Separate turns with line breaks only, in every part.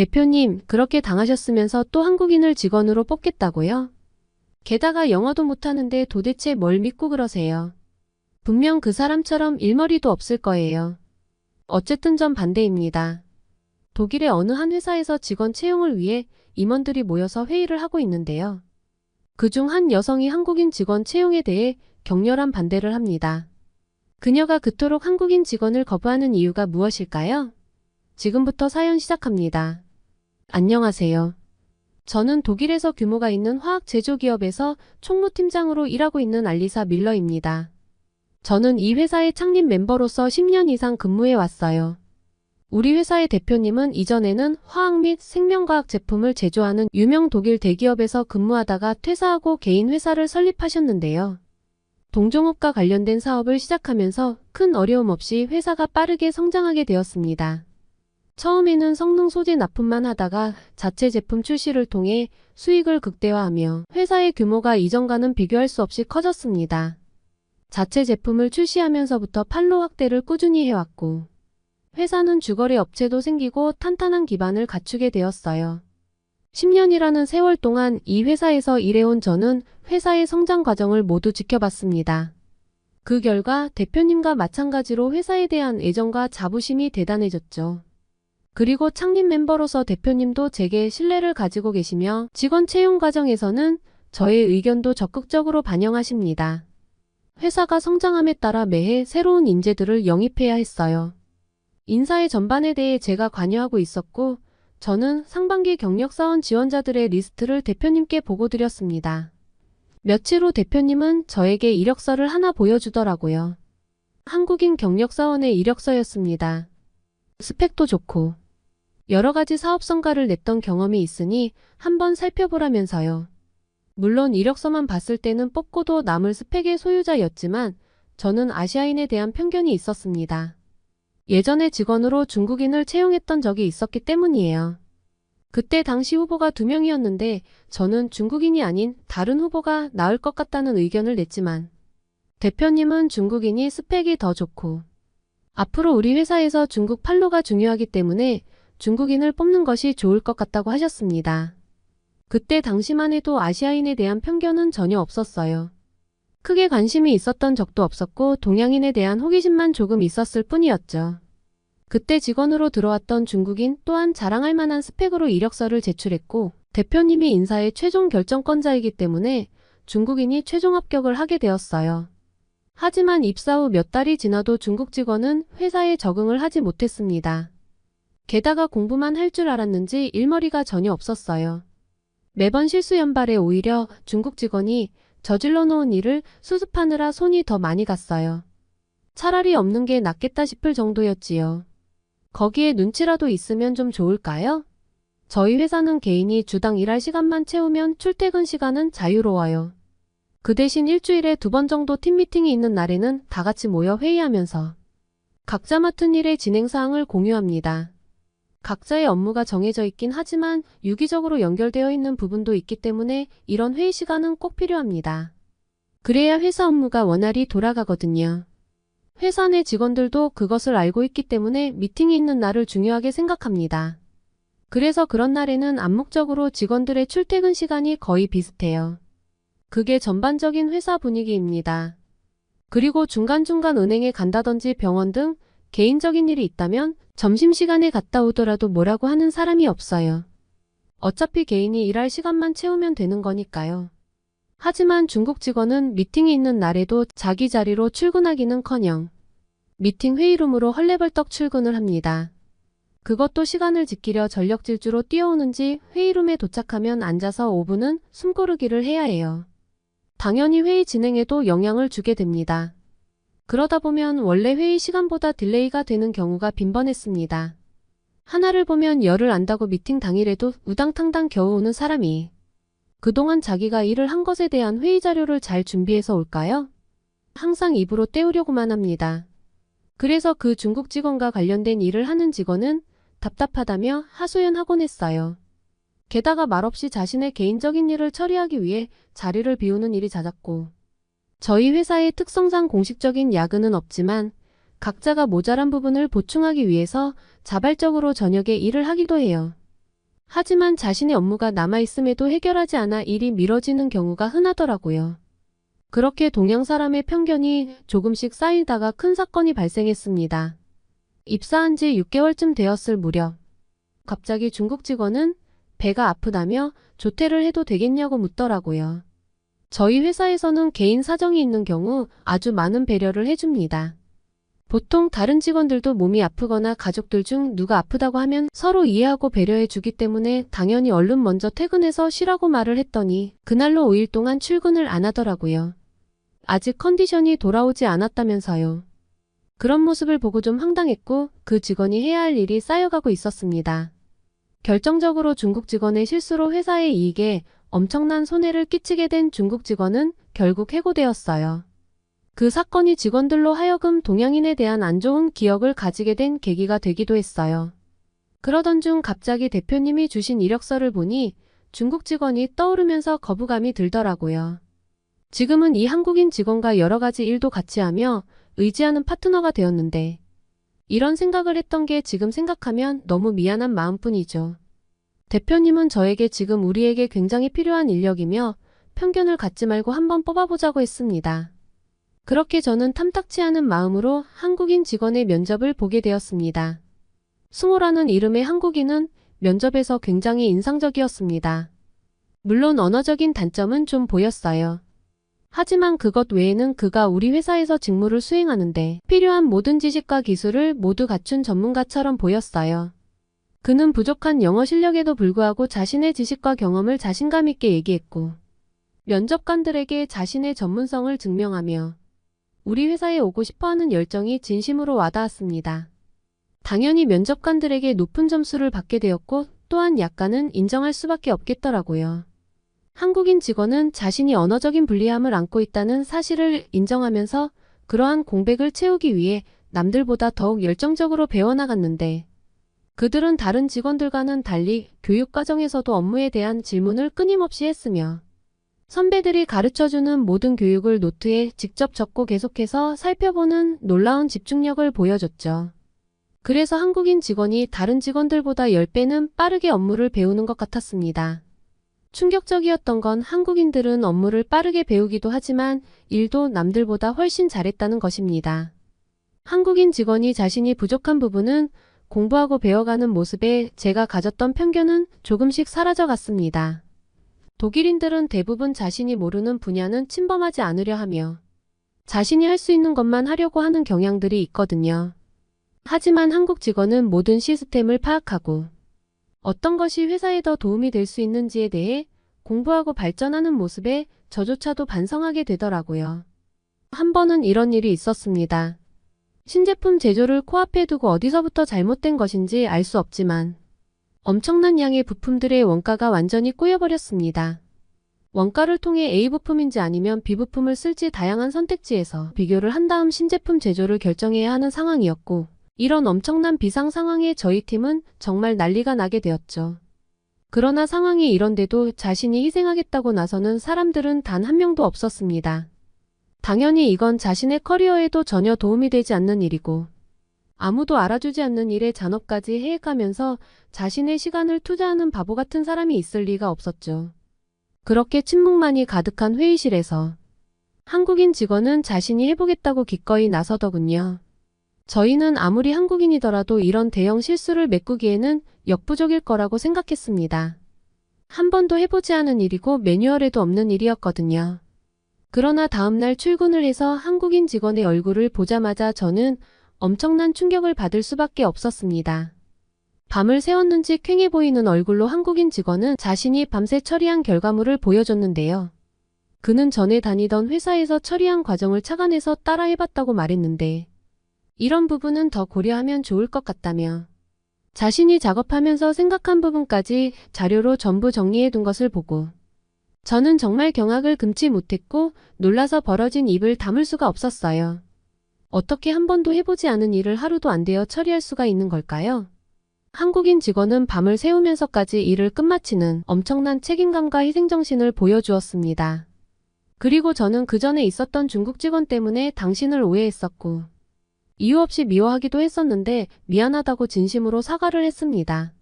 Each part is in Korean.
대표님, 그렇게 당하셨으면서 또 한국인을 직원으로 뽑겠다고요? 게다가 영어도 못하는데 도대체 뭘 믿고 그러세요? 분명 그 사람처럼 일머리도 없을 거예요. 어쨌든 전 반대입니다. 독일의 어느 한 회사에서 직원 채용을 위해 임원들이 모여서 회의를 하고 있는데요. 그중 한 여성이 한국인 직원 채용에 대해 격렬한 반대를 합니다. 그녀가 그토록 한국인 직원을 거부하는 이유가 무엇일까요? 지금부터 사연 시작합니다. 안녕하세요. 저는 독일에서 규모가 있는 화학 제조기업에서 총무팀장으로 일하고 있는 알리사 밀러입니다. 저는 이 회사의 창립 멤버로서 10년 이상 근무해 왔어요. 우리 회사의 대표님은 이전에는 화학 및 생명과학 제품을 제조하는 유명 독일 대기업에서 근무하다가 퇴사하고 개인 회사를 설립하셨는데요. 동종업과 관련된 사업을 시작하면서 큰 어려움 없이 회사가 빠르게 성장하게 되었습니다. 처음에는 성능 소재 납품만 하다가 자체 제품 출시를 통해 수익을 극대화하며 회사의 규모가 이전과는 비교할 수 없이 커졌습니다. 자체 제품을 출시하면서부터 판로 확대를 꾸준히 해왔고 회사는 주거래 업체도 생기고 탄탄한 기반을 갖추게 되었어요. 10년이라는 세월 동안 이 회사에서 일해온 저는 회사의 성장 과정을 모두 지켜봤습니다. 그 결과 대표님과 마찬가지로 회사에 대한 애정과 자부심이 대단해졌죠. 그리고 창립 멤버로서 대표님도 제게 신뢰를 가지고 계시며 직원 채용 과정에서는 저의 의견도 적극적으로 반영하십니다. 회사가 성장함에 따라 매해 새로운 인재들을 영입해야 했어요. 인사의 전반에 대해 제가 관여하고 있었고 저는 상반기 경력사원 지원자들의 리스트를 대표님께 보고 드렸습니다. 며칠 후 대표님은 저에게 이력서를 하나 보여주더라고요. 한국인 경력사원의 이력서였습니다. 스펙도 좋고 여러 가지 사업 성과를 냈던 경험이 있으니 한번 살펴보라면서요. 물론 이력서만 봤을 때는 뽑고도 남을 스펙의 소유자였지만 저는 아시아인에 대한 편견이 있었습니다. 예전에 직원으로 중국인을 채용했던 적이 있었기 때문이에요. 그때 당시 후보가 2명이었는데 저는 중국인이 아닌 다른 후보가 나을 것 같다는 의견을 냈지만 대표님은 중국인이 스펙이 더 좋고 앞으로 우리 회사에서 중국 판로가 중요하기 때문에 중국인을 뽑는 것이 좋을 것 같다고 하셨습니다. 그때 당시만 해도 아시아인에 대한 편견은 전혀 없었어요. 크게 관심이 있었던 적도 없었고 동양인에 대한 호기심만 조금 있었을 뿐이었죠. 그때 직원으로 들어왔던 중국인 또한 자랑할 만한 스펙으로 이력서를 제출했고 대표님이 인사의 최종 결정권자이기 때문에 중국인이 최종 합격을 하게 되었어요. 하지만 입사 후 몇 달이 지나도 중국 직원은 회사에 적응을 하지 못했습니다. 게다가 공부만 할 줄 알았는지 일머리가 전혀 없었어요. 매번 실수 연발에 오히려 중국 직원이 저질러 놓은 일을 수습하느라 손이 더 많이 갔어요. 차라리 없는 게 낫겠다 싶을 정도였지요. 거기에 눈치라도 있으면 좀 좋을까요? 저희 회사는 개인이 주당 일할 시간만 채우면 출퇴근 시간은 자유로워요. 그 대신 일주일에 2번 정도 팀미팅이 있는 날에는 다 같이 모여 회의하면서 각자 맡은 일의 진행사항을 공유합니다. 각자의 업무가 정해져 있긴 하지만 유기적으로 연결되어 있는 부분도 있기 때문에 이런 회의 시간은 꼭 필요합니다. 그래야 회사 업무가 원활히 돌아가거든요. 회사 내 직원들도 그것을 알고 있기 때문에 미팅이 있는 날을 중요하게 생각합니다. 그래서 그런 날에는 암묵적으로 직원들의 출퇴근 시간이 거의 비슷해요. 그게 전반적인 회사 분위기입니다. 그리고 중간중간 은행에 간다든지 병원 등 개인적인 일이 있다면 점심시간에 갔다 오더라도 뭐라고 하는 사람이 없어요. 어차피 개인이 일할 시간만 채우면 되는 거니까요. 하지만 중국 직원은 미팅이 있는 날에도 자기 자리로 출근하기는커녕 미팅 회의룸으로 헐레벌떡 출근을 합니다. 그것도 시간을 지키려 전력 질주로 뛰어오는지 회의룸에 도착하면 앉아서 5분은 숨 고르기를 해야 해요. 당연히 회의 진행에도 영향을 주게 됩니다. 그러다 보면 원래 회의 시간보다 딜레이가 되는 경우가 빈번했습니다. 하나를 보면 열을 안다고 미팅 당일에도 우당탕당 겨우 오는 사람이 그동안 자기가 일을 한 것에 대한 회의 자료를 잘 준비해서 올까요? 항상 입으로 때우려고만 합니다. 그래서 그 중국 직원과 관련된 일을 하는 직원은 답답하다며 하소연하곤 했어요. 게다가 말없이 자신의 개인적인 일을 처리하기 위해 자리를 비우는 일이 잦았고 저희 회사의 특성상 공식적인 야근은 없지만 각자가 모자란 부분을 보충하기 위해서 자발적으로 저녁에 일을 하기도 해요. 하지만 자신의 업무가 남아있음에도 해결하지 않아 일이 미뤄지는 경우가 흔하더라고요. 그렇게 동양 사람의 편견이 조금씩 쌓이다가 큰 사건이 발생했습니다. 입사한 지 6개월쯤 되었을 무렵 갑자기 중국 직원은 배가 아프다며 조퇴를 해도 되겠냐고 묻더라고요. 저희 회사에서는 개인 사정이 있는 경우 아주 많은 배려를 해줍니다. 보통 다른 직원들도 몸이 아프거나 가족들 중 누가 아프다고 하면 서로 이해하고 배려해 주기 때문에 당연히 얼른 먼저 퇴근해서 쉬라고 말을 했더니 그날로 5일 동안 출근을 안 하더라고요. 아직 컨디션이 돌아오지 않았다면서요. 그런 모습을 보고 좀 황당했고 그 직원이 해야 할 일이 쌓여가고 있었습니다. 결정적으로 중국 직원의 실수로 회사의 이익에 엄청난 손해를 끼치게 된 중국 직원은 결국 해고되었어요. 그 사건이 직원들로 하여금 동양인에 대한 안 좋은 기억을 가지게 된 계기가 되기도 했어요. 그러던 중 갑자기 대표님이 주신 이력서를 보니 중국 직원이 떠오르면서 거부감이 들더라고요. 지금은 이 한국인 직원과 여러 가지 일도 같이 하며 의지하는 파트너가 되었는데 이런 생각을 했던 게 지금 생각하면 너무 미안한 마음뿐이죠. 대표님은 저에게 지금 우리에게 굉장히 필요한 인력이며 편견을 갖지 말고 한번 뽑아보자고 했습니다. 그렇게 저는 탐탁치 않은 마음으로 한국인 직원의 면접을 보게 되었습니다. 승호라는 이름의 한국인은 면접에서 굉장히 인상적이었습니다. 물론 언어적인 단점은 좀 보였어요. 하지만 그것 외에는 그가 우리 회사에서 직무를 수행하는데 필요한 모든 지식과 기술을 모두 갖춘 전문가처럼 보였어요. 그는 부족한 영어 실력에도 불구하고 자신의 지식과 경험을 자신감 있게 얘기했고 면접관들에게 자신의 전문성을 증명하며 우리 회사에 오고 싶어하는 열정이 진심으로 와닿았습니다. 당연히 면접관들에게 높은 점수를 받게 되었고 또한 약간은 인정할 수밖에 없겠더라고요. 한국인 직원은 자신이 언어적인 불리함을 안고 있다는 사실을 인정하면서 그러한 공백을 채우기 위해 남들보다 더욱 열정적으로 배워나갔는데 그들은 다른 직원들과는 달리 교육과정에서도 업무에 대한 질문을 끊임없이 했으며 선배들이 가르쳐주는 모든 교육을 노트에 직접 적고 계속해서 살펴보는 놀라운 집중력을 보여줬죠. 그래서 한국인 직원이 다른 직원들보다 10배는 빠르게 업무를 배우는 것 같았습니다. 충격적이었던 건 한국인들은 업무를 빠르게 배우기도 하지만 일도 남들보다 훨씬 잘했다는 것입니다. 한국인 직원이 자신이 부족한 부분은 공부하고 배워가는 모습에 제가 가졌던 편견은 조금씩 사라져갔습니다. 독일인들은 대부분 자신이 모르는 분야는 침범하지 않으려 하며 자신이 할 수 있는 것만 하려고 하는 경향들이 있거든요. 하지만 한국 직원은 모든 시스템을 파악하고 어떤 것이 회사에 더 도움이 될 수 있는지에 대해 공부하고 발전하는 모습에 저조차도 반성하게 되더라고요. 한 번은 이런 일이 있었습니다. 신제품 제조를 코앞에 두고 어디서부터 잘못된 것인지 알 수 없지만 엄청난 양의 부품들의 원가가 완전히 꼬여버렸습니다. 원가를 통해 A 부품인지 아니면 B 부품을 쓸지 다양한 선택지에서 비교를 한 다음 신제품 제조를 결정해야 하는 상황이었고 이런 엄청난 비상 상황에 저희 팀은 정말 난리가 나게 되었죠. 그러나 상황이 이런데도 자신이 희생하겠다고 나서는 사람들은 단 한 명도 없었습니다. 당연히 이건 자신의 커리어에도 전혀 도움이 되지 않는 일이고 아무도 알아주지 않는 일에 잔업까지 해액하면서 자신의 시간을 투자하는 바보 같은 사람이 있을 리가 없었죠. 그렇게 침묵만이 가득한 회의실에서 한국인 직원은 자신이 해보겠다고 기꺼이 나서더군요. 저희는 아무리 한국인이더라도 이런 대형 실수를 메꾸기에는 역부족일 거라고 생각했습니다. 한 번도 해보지 않은 일이고 매뉴얼에도 없는 일이었거든요. 그러나 다음날 출근을 해서 한국인 직원의 얼굴을 보자마자 저는 엄청난 충격을 받을 수밖에 없었습니다. 밤을 새웠는지 퀭해 보이는 얼굴로 한국인 직원은 자신이 밤새 처리한 결과물을 보여줬는데요. 그는 전에 다니던 회사에서 처리한 과정을 착안해서 따라해봤다고 말했는데 이런 부분은 더 고려하면 좋을 것 같다며 자신이 작업하면서 생각한 부분까지 자료로 전부 정리해둔 것을 보고 저는 정말 경악을 금치 못했고 놀라서 벌어진 입을 다물 수가 없었어요. 어떻게 한 번도 해보지 않은 일을 하루도 안 되어 처리할 수가 있는 걸까요? 한국인 직원은 밤을 새우면서까지 일을 끝마치는 엄청난 책임감과 희생정신을 보여주었습니다. 그리고 저는 그 전에 있었던 중국 직원 때문에 당신을 오해했었고 이유 없이 미워하기도 했었는데 미안하다고 진심으로 사과를 했습니다.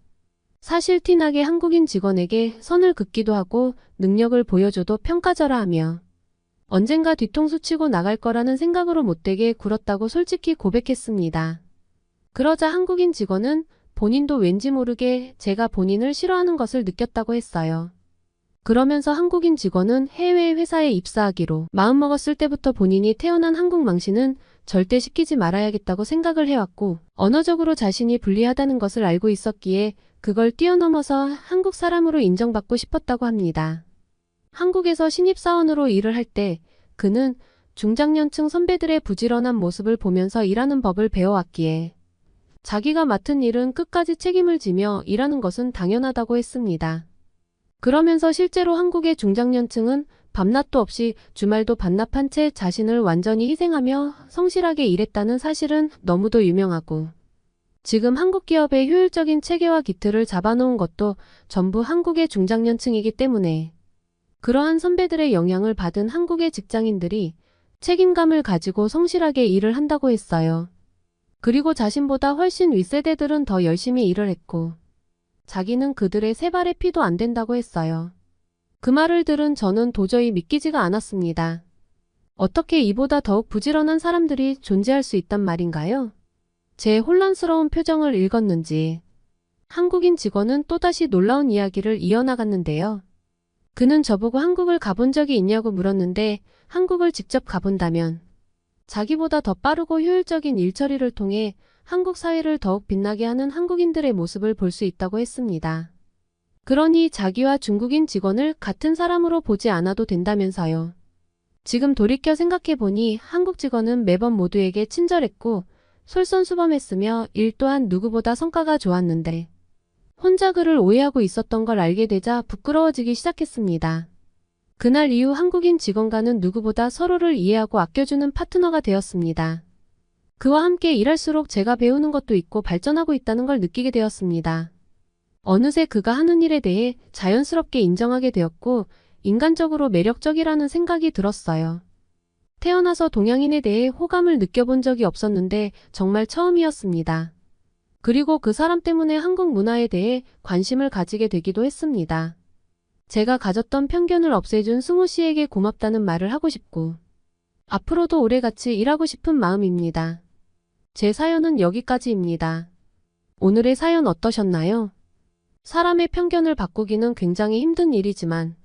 사실 티나게 한국인 직원에게 선을 긋기도 하고 능력을 보여줘도 평가절하하며 언젠가 뒤통수 치고 나갈 거라는 생각으로 못되게 굴었다고 솔직히 고백했습니다. 그러자 한국인 직원은 본인도 왠지 모르게 제가 본인을 싫어하는 것을 느꼈다고 했어요. 그러면서 한국인 직원은 해외 회사에 입사하기로 마음먹었을 때부터 본인이 태어난 한국 망신은 절대 시키지 말아야겠다고 생각을 해왔고 언어적으로 자신이 불리하다는 것을 알고 있었기에 그걸 뛰어넘어서 한국 사람으로 인정받고 싶었다고 합니다. 한국에서 신입사원으로 일을 할 때 그는 중장년층 선배들의 부지런한 모습을 보면서 일하는 법을 배워왔기에 자기가 맡은 일은 끝까지 책임을 지며 일하는 것은 당연하다고 했습니다. 그러면서 실제로 한국의 중장년층은 밤낮도 없이 주말도 반납한 채 자신을 완전히 희생하며 성실하게 일했다는 사실은 너무도 유명하고 지금 한국 기업의 효율적인 체계와 기틀을 잡아놓은 것도 전부 한국의 중장년층이기 때문에 그러한 선배들의 영향을 받은 한국의 직장인들이 책임감을 가지고 성실하게 일을 한다고 했어요. 그리고 자신보다 훨씬 윗세대들은 더 열심히 일을 했고 자기는 그들의 세 발의 피도 안 된다고 했어요. 그 말을 들은 저는 도저히 믿기지가 않았습니다. 어떻게 이보다 더욱 부지런한 사람들이 존재할 수 있단 말인가요? 제 혼란스러운 표정을 읽었는지 한국인 직원은 또다시 놀라운 이야기를 이어나갔는데요. 그는 저보고 한국을 가본 적이 있냐고 물었는데 한국을 직접 가본다면 자기보다 더 빠르고 효율적인 일처리를 통해 한국 사회를 더욱 빛나게 하는 한국인들의 모습을 볼 수 있다고 했습니다. 그러니 자기와 중국인 직원을 같은 사람으로 보지 않아도 된다면서요. 지금 돌이켜 생각해보니 한국 직원은 매번 모두에게 친절했고 솔선수범했으며 일 또한 누구보다 성과가 좋았는데 혼자 그를 오해하고 있었던 걸 알게 되자 부끄러워지기 시작했습니다. 그날 이후 한국인 직원과는 누구보다 서로를 이해하고 아껴주는 파트너가 되었습니다. 그와 함께 일할수록 제가 배우는 것도 있고 발전하고 있다는 걸 느끼게 되었습니다. 어느새 그가 하는 일에 대해 자연스럽게 인정하게 되었고 인간적으로 매력적이라는 생각이 들었어요. 태어나서 동양인에 대해 호감을 느껴본 적이 없었는데 정말 처음이었습니다. 그리고 그 사람 때문에 한국 문화에 대해 관심을 가지게 되기도 했습니다. 제가 가졌던 편견을 없애준 승우 씨에게 고맙다는 말을 하고 싶고 앞으로도 오래 같이 일하고 싶은 마음입니다. 제 사연은 여기까지입니다. 오늘의 사연 어떠셨나요? 사람의 편견을 바꾸기는 굉장히 힘든 일이지만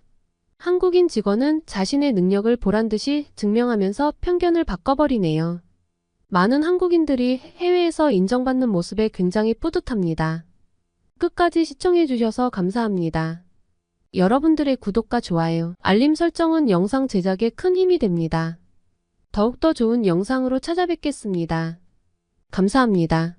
한국인 직원은 자신의 능력을 보란듯이 증명하면서 편견을 바꿔버리네요. 많은 한국인들이 해외에서 인정받는 모습에 굉장히 뿌듯합니다. 끝까지 시청해주셔서 감사합니다. 여러분들의 구독과 좋아요, 알림 설정은 영상 제작에 큰 힘이 됩니다. 더욱더 좋은 영상으로 찾아뵙겠습니다. 감사합니다.